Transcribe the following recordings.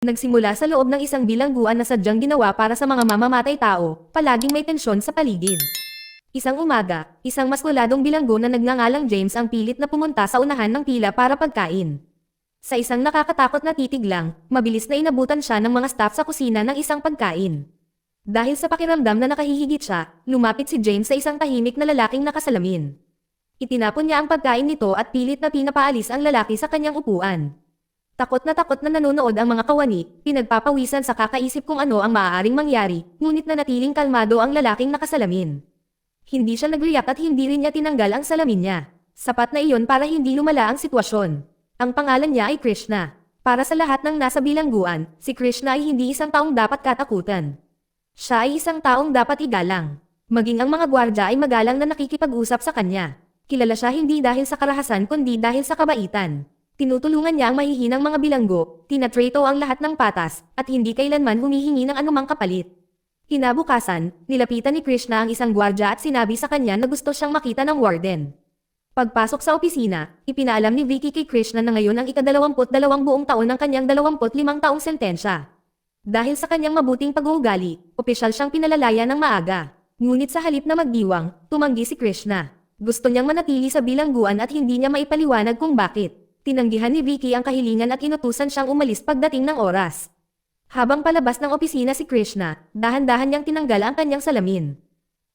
Nagsimula sa loob ng isang bilangguan na sadyang ginawa para sa mga mamamatay tao, palaging may tensyon sa paligid. Isang umaga, isang maskuladong bilanggo na nagngangalang James ang pilit na pumunta sa unahan ng pila para pagkain. Sa isang nakakatakot na titig lang, mabilis na inabutan siya ng mga staff sa kusina ng isang pagkain. Dahil sa pakiramdam na nakahihigit siya, lumapit si James sa isang tahimik na lalaking nakasalamin. Itinapon niya ang pagkain nito at pilit na pinapaalis ang lalaki sa kanyang upuan. Takot na nanonood ang mga kawani, pinagpapawisan sa kakaisip kung ano ang maaaring mangyari, ngunit nanatiling kalmado ang lalaking nakasalamin. Hindi siya nagriyak at hindi rin niya tinanggal ang salamin niya. Sapat na iyon para hindi lumala ang sitwasyon. Ang pangalan niya ay Krishna. Para sa lahat ng nasa bilangguan, si Krishna ay hindi isang taong dapat katakutan. Siya ay isang taong dapat igalang. Maging ang mga gwardya ay magalang na nakikipag-usap sa kanya. Kilala siya hindi dahil sa karahasan kundi dahil sa kabaitan. Tinutulungan niya ang mahihinang mga bilanggo, tinatrato ang lahat ng patas, at hindi kailanman humihingi ng anumang kapalit. Kinabukasan, nilapitan ni Krishna ang isang gwardya at sinabi sa kanya na gusto siyang makita ng warden. Pagpasok sa opisina, ipinaalam ni Vicky kay Krishna na ngayon ang ika-22 buong taon ng kanyang 25 taong sentensya. Dahil sa kanyang mabuting pag-uugali, opisyal siyang pinalalaya ng maaga. Ngunit sa halip na magdiwang, tumanggi si Krishna. Gusto niyang manatili sa bilangguan at hindi niya maipaliwanag kung bakit. Tinanggihan ni Vicky ang kahilingan at inutusan siyang umalis pagdating ng oras. Habang palabas ng opisina si Krishna, dahan-dahan niyang tinanggal ang kanyang salamin.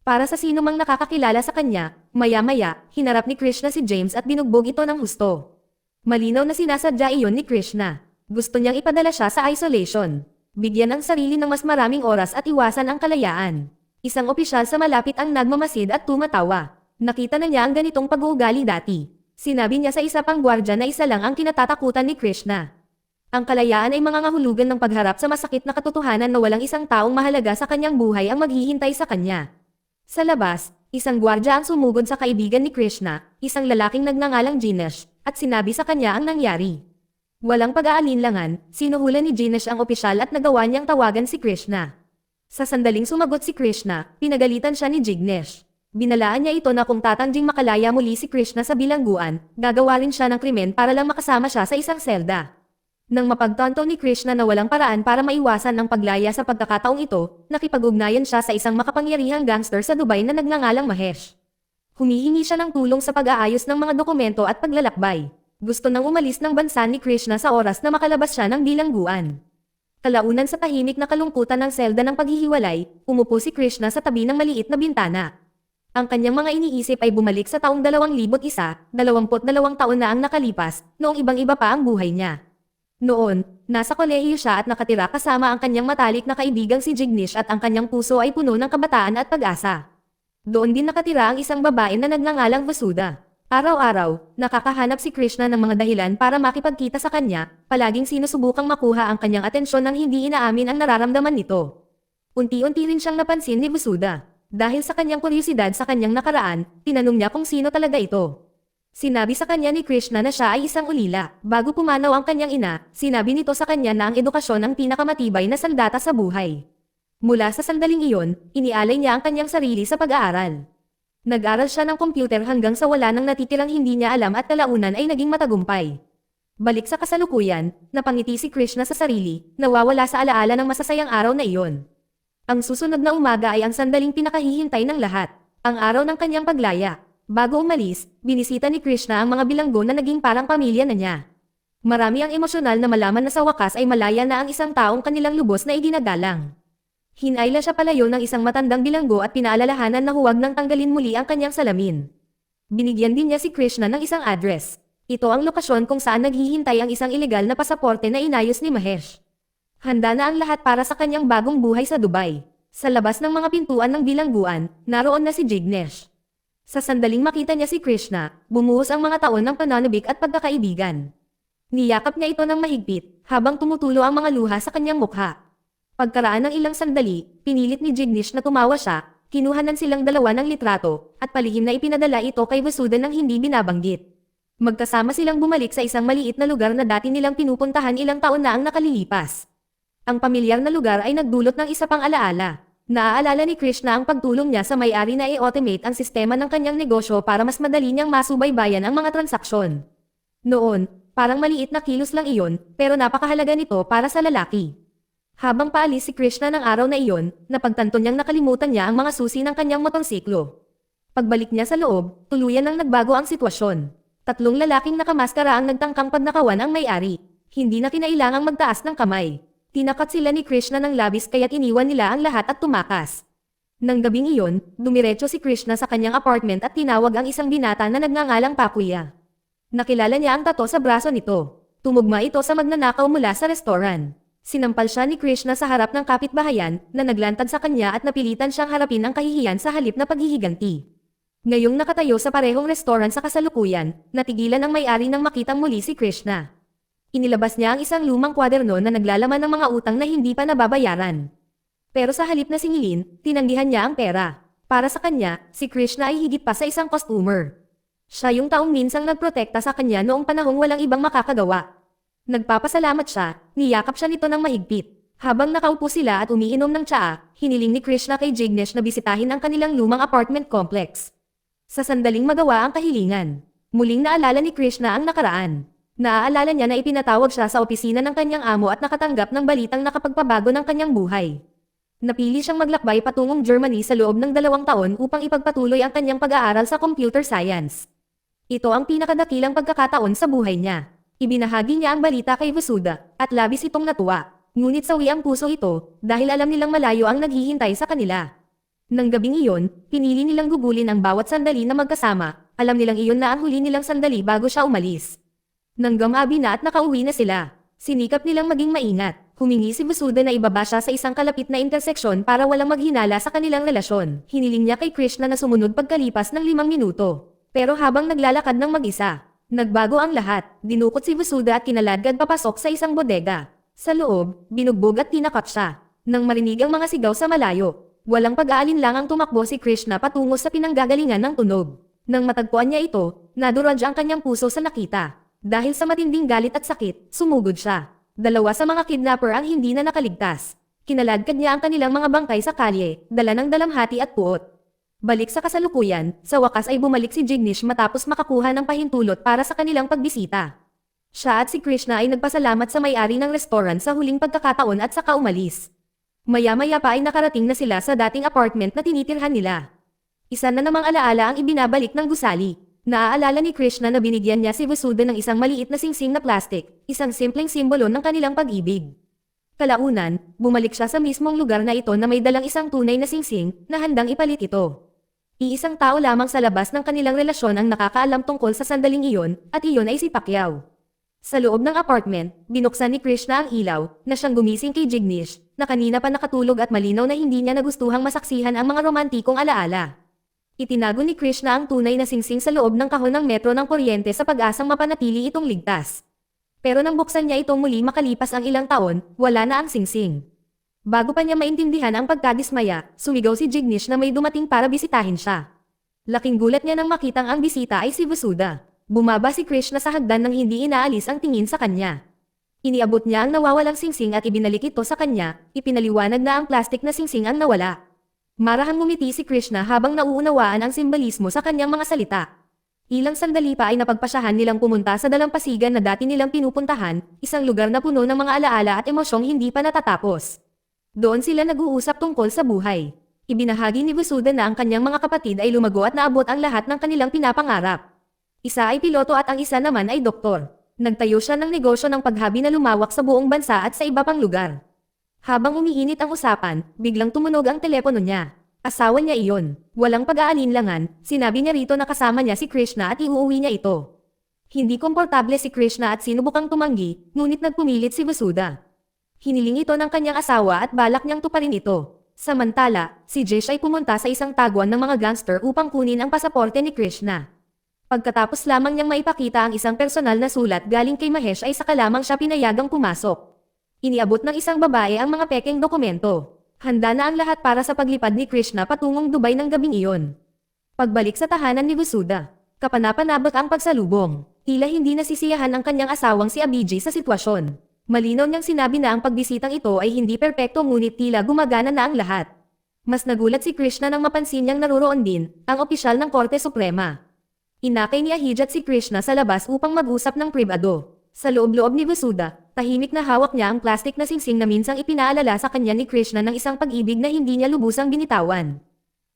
Para sa sino mang nakakakilala sa kanya, maya-maya, hinarap ni Krishna si James at binugbog ito ng husto. Malinaw na sinasadya iyon ni Krishna. Gusto niyang ipadala siya sa isolation. Bigyan ang sarili ng mas maraming oras at iwasan ang kalayaan. Isang opisyal sa malapit ang nagmamasid at tumatawa. Nakita na niya ang ganitong pag-uugali dati. Sinabi niya sa isa pang gwardya na isa lang ang kinatatakutan ni Krishna. Ang kalayaan ay mangangahulugan ng pagharap sa masakit na katotohanan na walang isang taong mahalaga sa kanyang buhay ang maghihintay sa kanya. Sa labas, isang gwardya ang sumugod sa kaibigan ni Krishna, isang lalaking nagngangalang Jinesh, at sinabi sa kanya ang nangyari. Walang pag-aalinlangan, sinuhulan ni Jinesh ang opisyal at nagawa niyang tawagan si Krishna. Sa sandaling sumagot si Krishna, pinagalitan siya ni Jignesh. Binalaan niya ito na kung tatangging makalaya muli si Krishna sa bilangguan, gagawa rin siya ng krimen para lang makasama siya sa isang selda. Nang mapagtanto ni Krishna na walang paraan para maiwasan ang paglaya sa pagkakataong ito, nakipag-ugnayan siya sa isang makapangyarihang gangster sa Dubai na nagngangalang Mahesh. Humihingi siya ng tulong sa pag-aayos ng mga dokumento at paglalakbay. Gusto nang umalis ng bansa ni Krishna sa oras na makalabas siya ng bilangguan. Kalaunan sa tahimik na kalungkutan ng selda ng paghihiwalay, umupo si Krishna sa tabi ng maliit na bintana. Ang kanyang mga iniisip ay bumalik sa taong 2001, 22 taon na ang nakalipas, noong ibang-iba pa ang buhay niya. Noon, nasa kolehiyo siya at nakatira kasama ang kanyang matalik na kaibigang si Jignesh at ang kanyang puso ay puno ng kabataan at pag-asa. Doon din nakatira ang isang babae na nagngangalang Vasudha. Araw-araw, nakakahanap si Krishna ng mga dahilan para makipagkita sa kanya, palaging sinusubukang makuha ang kanyang atensyon nang hindi inaamin ang nararamdaman nito. Unti-unti rin siyang napansin ni Vasudha. Dahil sa kanyang kuryosidad sa kanyang nakaraan, tinanong niya kung sino talaga ito. Sinabi sa kanya ni Krishna na siya ay isang ulila. Bago pumanaw ang kanyang ina, sinabi nito sa kanya na ang edukasyon ang pinakamatibay na sandata sa buhay. Mula sa sandaling iyon, inialay niya ang kanyang sarili sa pag-aaral. Nag-aral siya ng computer hanggang sa wala nang natitirang hindi niya alam at kalaunan ay naging matagumpay. Balik sa kasalukuyan, napangiti si Krishna sa sarili, nawawala sa alaala ng masasayang araw na iyon. Ang susunod na umaga ay ang sandaling pinakahihintay ng lahat, ang araw ng kanyang paglaya. Bago umalis, binisita ni Krishna ang mga bilanggo na naging parang pamilya na niya. Marami ang emosyonal na malaman na sa wakas ay malaya na ang isang taong kanilang lubos na iginagalang. Hinayla siya palayo ng isang matandang bilanggo at pinaalalahanan na huwag nang tanggalin muli ang kanyang salamin. Binigyan din niya si Krishna ng isang address. Ito ang lokasyon kung saan naghihintay ang isang ilegal na pasaporte na inayos ni Mahesh. Handa na ang lahat para sa kanyang bagong buhay sa Dubai. Sa labas ng mga pintuan ng bilangguan, naroon na si Jignesh. Sa sandaling makita niya si Krishna, bumuhos ang mga taon ng pananabik at pagkakaibigan. Niyakap niya ito ng mahigpit, habang tumutulo ang mga luha sa kanyang mukha. Pagkaraan ng ilang sandali, pinilit ni Jignesh na tumawa siya, kinuhanan silang dalawa ng litrato, at palihim na ipinadala ito kay Vasudha nang hindi binabanggit. Magkasama silang bumalik sa isang maliit na lugar na dati nilang pinupuntahan ilang taon na ang nakalilipas. Ang pamilyar na lugar ay nagdulot ng isa pang alaala. Naaalala ni Krishna ang pagtulong niya sa may-ari na i-automate ang sistema ng kanyang negosyo para mas madali niyang masubaybayan ang mga transaksyon. Noon, parang maliit na kilos lang iyon, pero napakahalaga nito para sa lalaki. Habang paalis si Krishna ng araw na iyon, napagtanto niyang nakalimutan niya ang mga susi ng kanyang motorsiklo. Pagbalik niya sa loob, tuluyan nang nagbago ang sitwasyon. Tatlong lalaking nakamaskara ang nagtangkang pagnakawan ang may-ari. Hindi na kinailangang magtaas ng kamay. Tinakat sila ni Krishna ng labis kaya't iniwan nila ang lahat at tumakas. Nang gabing iyon, dumiretso si Krishna sa kanyang apartment at tinawag ang isang binata na nagngangalang Pakuya. Nakilala niya ang tato sa braso nito. Tumugma ito sa magnanakaw mula sa restoran. Sinampal siya ni Krishna sa harap ng kapitbahayan na naglantad sa kanya at napilitan siyang harapin ang kahihiyan sa halip na paghihiganti. Ngayong nakatayo sa parehong restoran sa kasalukuyan, natigilan ang may-ari nang makitang muli si Krishna. Inilabas niya ang isang lumang kwaderno na naglalaman ng mga utang na hindi pa nababayaran. Pero sa halip na singilin, tinanggihan niya ang pera. Para sa kanya, si Krishna ay higit pa sa isang customer. Siya yung taong minsang nagprotekta sa kanya noong panahong walang ibang makakagawa. Nagpapasalamat siya, niyakap siya nito ng mahigpit. Habang nakaupo sila at umiinom ng tsaa, hiniling ni Krishna kay Jignesh na bisitahin ang kanilang lumang apartment complex. Sa sandaling magawa ang kahilingan, muling naalala ni Krishna ang nakaraan. Naaalala niya na ipinatawag siya sa opisina ng kanyang amo at nakatanggap ng balitang nakapagpabago ng kanyang buhay. Napili siyang maglakbay patungong Germany sa loob ng 2 taon upang ipagpatuloy ang kanyang pag-aaral sa computer science. Ito ang pinakadakilang pagkakataon sa buhay niya. Ibinahagi niya ang balita kay Vasuda, at labis itong natuwa. Ngunit sawi ang puso ito, dahil alam nilang malayo ang naghihintay sa kanila. Nang gabing iyon, pinili nilang gugulin ang bawat sandali na magkasama, alam nilang iyon na ang huli nilang sandali bago siya umalis. Nang gamabi na at nakauwi na sila, sinikap nilang maging maingat. Humingi si Vasuda na ibaba siya sa isang kalapit na interseksyon para walang maghinala sa kanilang relasyon. Hiniling niya kay Krishna na sumunod pagkalipas ng 5 minuto. Pero habang naglalakad ng mag-isa, nagbago ang lahat. Dinukot si Vasuda at kinaladkad papasok sa isang bodega. Sa loob, binugbog at tinakot siya. Nang marinig ang mga sigaw sa malayo, walang pag-aalinlang ang tumakbo si Krishna patungo sa pinanggagalingan ng tunog. Nang matagpuan niya ito, nadurog ang kanyang puso sa nakita. Dahil sa matinding galit at sakit, sumugod siya. 2 sa mga kidnapper ang hindi na nakaligtas. Kinaladkad niya ang kanilang mga bangkay sa kalye, dala ng dalamhati at puot. Balik sa kasalukuyan, sa wakas ay bumalik si Jignesh matapos makakuha ng pahintulot para sa kanilang pagbisita. Siya at si Krishna ay nagpasalamat sa may-ari ng restoran sa huling pagkakataon at saka umalis. Maya-maya pa ay nakarating na sila sa dating apartment na tinitirhan nila. Isa na namang alaala ang ibinabalik ng gusali. Naaalala ni Krishna na binigyan niya si Vasuda ng isang maliit na singsing na plastic, isang simpleng simbolo ng kanilang pag-ibig. Kalaunan, bumalik siya sa mismong lugar na ito na may dalang isang tunay na singsing na handang ipalit ito. Iisang tao lamang sa labas ng kanilang relasyon ang nakakaalam tungkol sa sandaling iyon, at iyon ay si Pacquiao. Sa loob ng apartment, binuksan ni Krishna ang ilaw, na siyang gumising kay Jignesh, na kanina pa nakatulog at malinaw na hindi niya nagustuhang masaksihan ang mga romantikong alaala. Itinago ni Krishna ang tunay na singsing sa loob ng kahon ng metro ng kuryente sa pag-asang mapanatili itong ligtas. Pero nang buksan niya itong muli makalipas ang ilang taon, wala na ang singsing. Bago pa niya maintindihan ang pagkadismaya, sumigaw si Jignesh na may dumating para bisitahin siya. Laking gulat niya nang makitang ang bisita ay si Vasuda. Bumaba si Krishna sa hagdan nang hindi inaalis ang tingin sa kanya. Iniabot niya ang nawawalang singsing at ibinalik ito sa kanya, ipinaliwanag na ang plastik na singsing ang nawala. Marahang ngumiti si Krishna habang nauunawaan ang simbolismo sa kanyang mga salita. Ilang sandali pa ay napagpasyahan nilang pumunta sa dalampasigan na dati nilang pinupuntahan, isang lugar na puno ng mga alaala at emosyong hindi pa natatapos. Doon sila nag-uusap tungkol sa buhay. Ibinahagi ni Vasuda na ang kanyang mga kapatid ay lumago at naabot ang lahat ng kanilang pinapangarap. Isa ay piloto at ang isa naman ay doktor. Nagtayo siya ng negosyo ng paghabi na lumawak sa buong bansa at sa iba pang lugar. Habang umiinit ang usapan, biglang tumunog ang telepono niya. Asawa niya iyon. Walang pag-aalinlangan, sinabi niya rito na kasama niya si Krishna at iuuwi niya ito. Hindi komportable si Krishna at sinubukang tumanggi, ngunit nagpumilit si Vasuda. Hiniling ito ng kanyang asawa at balak niyang tuparin ito. Samantala, si Jesh ay pumunta sa isang taguan ng mga gangster upang kunin ang pasaporte ni Krishna. Pagkatapos lamang niyang maipakita ang isang personal na sulat galing kay Mahesh ay saka lamang siya pinayagang pumasok. Iniabot ng isang babae ang mga pekeng dokumento. Handa na ang lahat para sa paglipad ni Krishna patungong Dubai ng gabing iyon. Pagbalik sa tahanan ni Vasuda, kapanapanabot ang pagsalubong. Tila hindi nasisiyahan ang kanyang asawang si Abhijit sa sitwasyon. Malinaw niyang sinabi na ang pagbisitang ito ay hindi perpekto ngunit tila gumagana na ang lahat. Mas nagulat si Krishna nang mapansin niyang naruroon din ang opisyal ng Korte Suprema. Inakay ni Abhijit si Krishna sa labas upang mag-usap ng pribado. Sa loob-loob ni Vasuda, tahimik na hawak niya ang plastic na singsing na minsang ipinaalala sa kanya ni Krishna ng isang pag-ibig na hindi niya lubusang binitawan.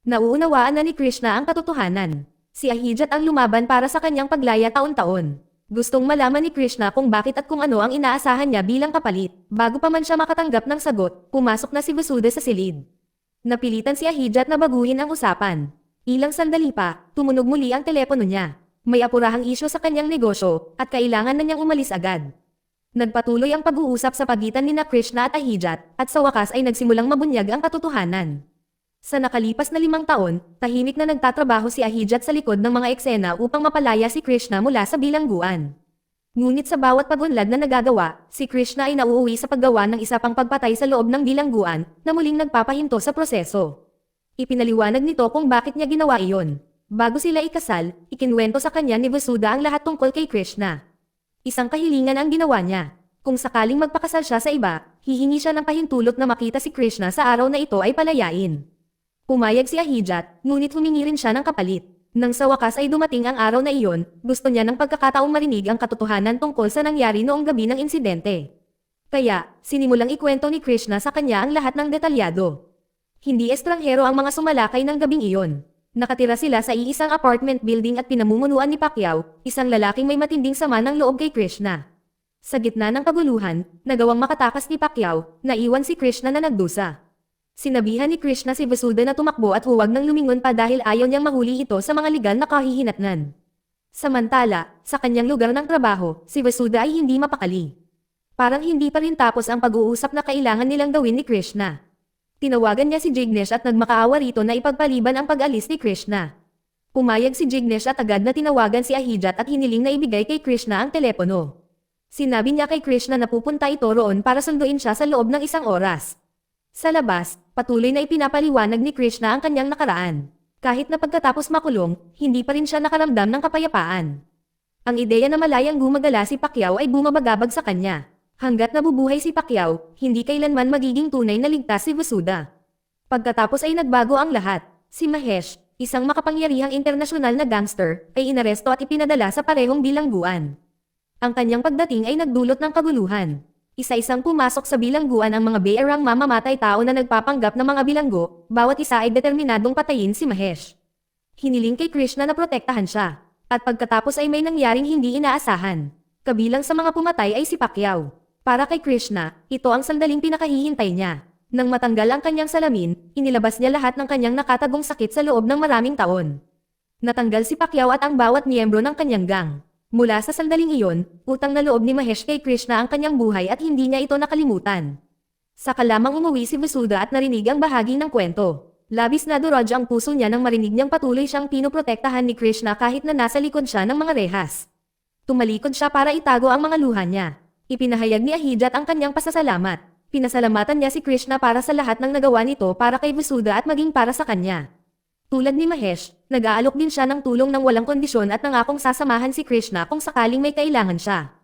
Nauunawaan na ni Krishna ang katotohanan. Si Ahijat ang lumaban para sa kanyang paglaya taon-taon. Gustong malaman ni Krishna kung bakit at kung ano ang inaasahan niya bilang kapalit. Bago pa man siya makatanggap ng sagot, pumasok na si Vasuda sa silid. Napilitan si Ahijat na baguhin ang usapan. Ilang sandali pa, tumunog muli ang telepono niya. May apurahang isyu sa kanyang negosyo, at kailangan na niyang umalis agad. Nagpatuloy ang pag-uusap sa pagitan ni Krishna at Ahijat, at sa wakas ay nagsimulang mabunyag ang katotohanan. Sa nakalipas na 5 taon, tahimik na nagtatrabaho si Ahijat sa likod ng mga eksena upang mapalaya si Krishna mula sa bilangguan. Ngunit sa bawat pag-unlad na nagagawa, si Krishna ay nauuwi sa paggawa ng isa pang pagpatay sa loob ng bilangguan, na muling nagpapahinto sa proseso. Ipinaliwanag nito kung bakit niya ginawa iyon. Bago sila ikasal, ikinwento sa kanya ni Vasuda ang lahat tungkol kay Krishna. Isang kahilingan ang ginawa niya. Kung sakaling magpakasal siya sa iba, hihingi siya ng pahintulot na makita si Krishna sa araw na ito ay palayain. Pumayag si Ahijat, ngunit humingi rin siya ng kapalit. Nang sa wakas ay dumating ang araw na iyon, gusto niya ng pagkakataong marinig ang katotohanan tungkol sa nangyari noong gabi ng insidente. Kaya, sinimulang ikwento ni Krishna sa kanya ang lahat ng detalyado. Hindi estranghero ang mga sumalakay ng gabing iyon. Nakatira sila sa iisang apartment building at pinamumunuan ni Pacquiao, isang lalaking may matinding sama ng loob kay Krishna. Sa gitna ng kaguluhan, nagawang makatakas ni Pacquiao, naiwan si Krishna na nagdusa. Sinabihan ni Krishna si Vasuda na tumakbo at huwag nang lumingon pa dahil ayaw niyang mahuli ito sa mga legal na kahihinatnan. Samantala, sa kanyang lugar ng trabaho, si Vasuda ay hindi mapakali. Parang hindi pa rin tapos ang pag-uusap na kailangan nilang gawin ni Krishna. Tinawagan niya si Jignesh at nagmakaawa rito na ipagpaliban ang pag-alis ni Krishna. Pumayag si Jignesh at agad na tinawagan si Ahijat at hiniling na ibigay kay Krishna ang telepono. Sinabi niya kay Krishna na pupunta ito roon para sunduin siya sa loob ng 1 oras. Sa labas, patuloy na ipinapaliwanag ni Krishna ang kanyang nakaraan. Kahit na pagkatapos makulong, hindi pa rin siya nakaramdam ng kapayapaan. Ang ideya na malayang gumagala si Pacquiao ay bumabagabag sa kanya. Hanggat nabubuhay si Pacquiao, hindi kailanman magiging tunay na ligtas si Vasuda. Pagkatapos ay nagbago ang lahat. Si Mahesh, isang makapangyarihang internasyonal na gangster, ay inaresto at ipinadala sa parehong bilangguan. Ang kanyang pagdating ay nagdulot ng kaguluhan. Isa-isang pumasok sa bilangguan ang mga bearang mamamatay tao na nagpapanggap ng mga bilanggo, bawat isa ay determinadong patayin si Mahesh. Hiniling kay Krishna na protektahan siya. At pagkatapos ay may nangyaring hindi inaasahan. Kabilang sa mga pumatay ay si Pacquiao. Para kay Krishna, ito ang sandaling pinakahihintay niya. Nang matanggal ang kanyang salamin, inilabas niya lahat ng kanyang nakatagong sakit sa loob ng maraming taon. Natanggal si Pacquiao at ang bawat miyembro ng kanyang gang. Mula sa sandaling iyon, utang na loob ni Mahesh kay Krishna ang kanyang buhay at hindi niya ito nakalimutan. Saka lamang umuwi si Vasuda at narinig ang bahagi ng kwento. Labis na durog ang puso niya nang marinig niyang patuloy siyang pinoprotektahan ni Krishna kahit na nasa likod siya ng mga rehas. Tumalikod siya para itago ang mga luha niya. Ipinahayag ni Ahijat ang kanyang pasasalamat. Pinasalamatan niya si Krishna para sa lahat ng nagawa nito para kay Vasuda at maging para sa kanya. Tulad ni Mahesh, nag-aalok din siya ng tulong ng walang kondisyon at nangakong sasamahan si Krishna kung sakaling may kailangan siya.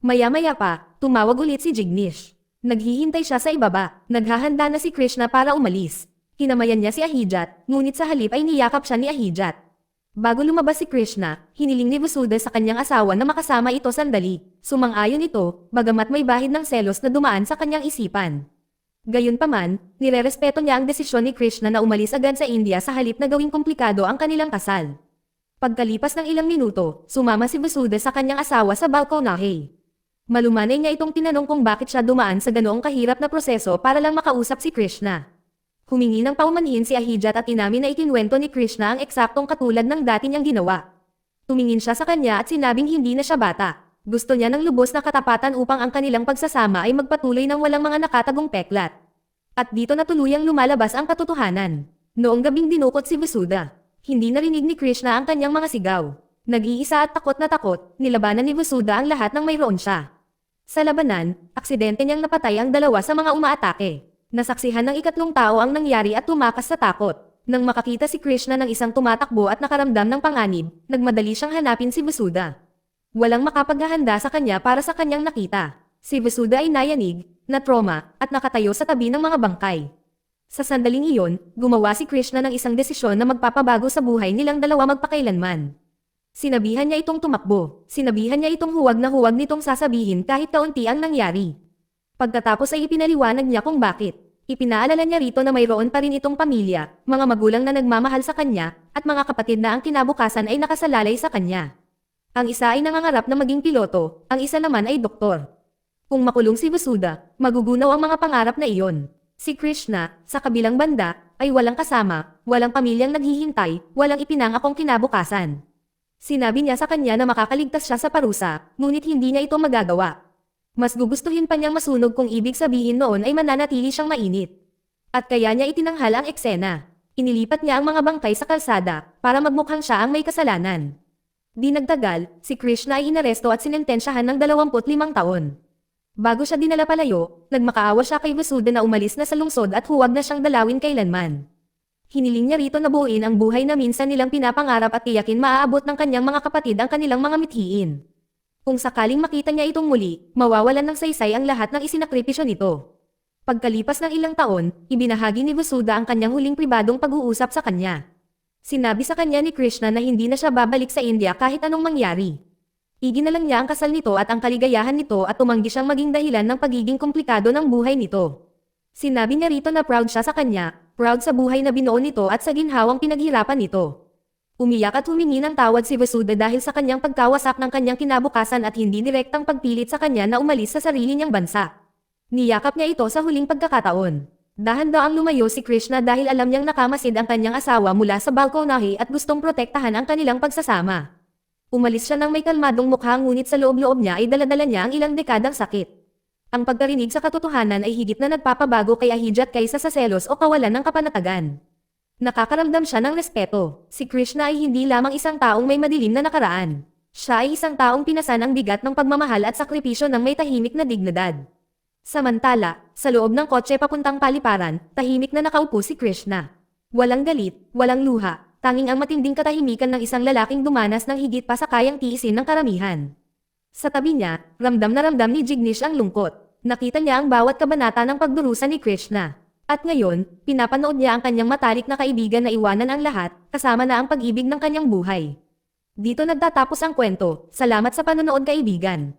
Maya-maya pa, tumawag ulit si Jignesh. Naghihintay siya sa ibaba, naghahanda na si Krishna para umalis. Kinamayan niya si Ahijat, ngunit sa halip ay niyakap siya ni Ahijat. Bago lumabas si Krishna, hiniling ni Vasuda sa kanyang asawa na makasama ito sandali. Sumang-ayon ito, bagamat may bahid ng selos na dumaan sa kanyang isipan. Gayunpaman, nirerespeto niya ang desisyon ni Krishna na umalis agad sa India sa halip na gawing komplikado ang kanilang kasal. Pagkalipas ng ilang minuto, sumama si Vasuda sa kanyang asawa sa balkonahe. Malumanay niya itong tinanong kung bakit siya dumaan sa ganoong kahirap na proseso para lang makausap si Krishna. Humingi ng paumanhin si Ahijat at inamin na ikinwento ni Krishna ang eksaktong katulad ng dati niyang ginawa. Tumingin siya sa kanya at sinabing hindi na siya bata. Gusto niya ng lubos na katapatan upang ang kanilang pagsasama ay magpatuloy ng walang mga nakatagong peklat. At dito na tuluyang lumalabas ang katotohanan. Noong gabing dinukot si Vasuda, hindi narinig ni Krishna ang kanyang mga sigaw. Nag-iisa at takot na takot, nilabanan ni Vasuda ang lahat ng mayroon siya. Sa labanan, aksidente niyang napatay ang 2 sa mga umaatake. Nasaksihan ng 3 tao ang nangyari at tumakas sa takot. Nang makakita si Krishna ng isang tumatakbo at nakaramdam ng panganib, nagmadali siyang hanapin si Vasuda. Walang makapaghahanda sa kanya para sa kanyang nakita. Si Vasuda ay nayanig, na-trauma, at nakatayo sa tabi ng mga bangkay. Sa sandaling iyon, gumawa si Krishna ng isang desisyon na magpapabago sa buhay nilang 2 magpakailanman. Sinabihan niya itong tumakbo. Sinabihan niya itong huwag na huwag nitong sasabihin kahit kaunti ang nangyari. Pagkatapos ay ipinaliwanag niya kung bakit. Ipinaalala niya rito na mayroon pa rin itong pamilya, mga magulang na nagmamahal sa kanya, at mga kapatid na ang kinabukasan ay nakasalalay sa kanya. Ang isa ay nangangarap na maging piloto, ang isa naman ay doktor. Kung makulong si Vasuda, magugunaw ang mga pangarap na iyon. Si Krishna, sa kabilang banda, ay walang kasama, walang pamilyang naghihintay, walang ipinangakong kinabukasan. Sinabi niya sa kanya na makakaligtas siya sa parusa, ngunit hindi niya ito magagawa. Mas gugustuhin pa niyang masunog kung ibig sabihin noon ay mananatili siyang mainit. At kaya niya itinanghal ang eksena. Inilipat niya ang mga bangkay sa kalsada, para magmukhang siya ang may kasalanan. Di nagtagal, si Krishna ay inaresto at sinentensyahan ng 25 taon. Bago siya dinala palayo, nagmakaawa siya kay Vasuda na umalis na sa lungsod at huwag na siyang dalawin kailanman. Hiniling niya rito na buuin ang buhay na minsan nilang pinapangarap at tiyakin maaabot ng kanyang mga kapatid ang kanilang mga mithiin. Kung sakaling makita niya itong muli, mawawalan ng saysay ang lahat ng isinakripisyo nito. Pagkalipas ng ilang taon, ibinahagi ni Vasuda ang kanyang huling pribadong pag-uusap sa kanya. Sinabi sa kanya ni Krishna na hindi na siya babalik sa India kahit anong mangyari. Iginalang niya ang kasal nito at ang kaligayahan nito at tumanggi siyang maging dahilan ng pagiging komplikado ng buhay nito. Sinabi niya rito na proud siya sa kanya, proud sa buhay na binuo nito at sa ginhawang pinaghirapan nito. Umiyak at humingi ng tawad si Vasuda dahil sa kanyang pagkawasak ng kanyang kinabukasan at hindi direktang pagpilit sa kanya na umalis sa sarili niyang bansa. Niyakap niya ito sa huling pagkakataon. Dahan-daang lumayo si Krishna dahil alam niyang nakamasid ang kanyang asawa mula sa balkonahe at gustong protektahan ang kanilang pagsasama. Umalis siya ng may kalmadong mukha ngunit sa loob-loob niya ay daladala niya ang ilang dekadang sakit. Ang pagkarinig sa katotohanan ay higit na nagpapabago kay Ahijat kaysa sa selos o kawalan ng kapanatagan. Nakakaramdam siya ng respeto. Si Krishna ay hindi lamang isang taong may madilim na nakaraan. Siya ay isang taong pinasan ang bigat ng pagmamahal at sakripisyo ng may tahimik na dignidad. Samantala, sa loob ng kotse papuntang paliparan, tahimik na nakaupo si Krishna. Walang galit, walang luha, tanging ang matinding katahimikan ng isang lalaking dumanas ng higit pa sa kayang tiisin ng karamihan. Sa tabi niya, ramdam na ramdam ni Jignesh ang lungkot. Nakita niya ang bawat kabanata ng pagdurusa ni Krishna. At ngayon, pinapanood niya ang kanyang matalik na kaibigan na iwanan ang lahat, kasama na ang pag-ibig ng kanyang buhay. Dito nagtatapos ang kwento. Salamat sa panonood kaibigan.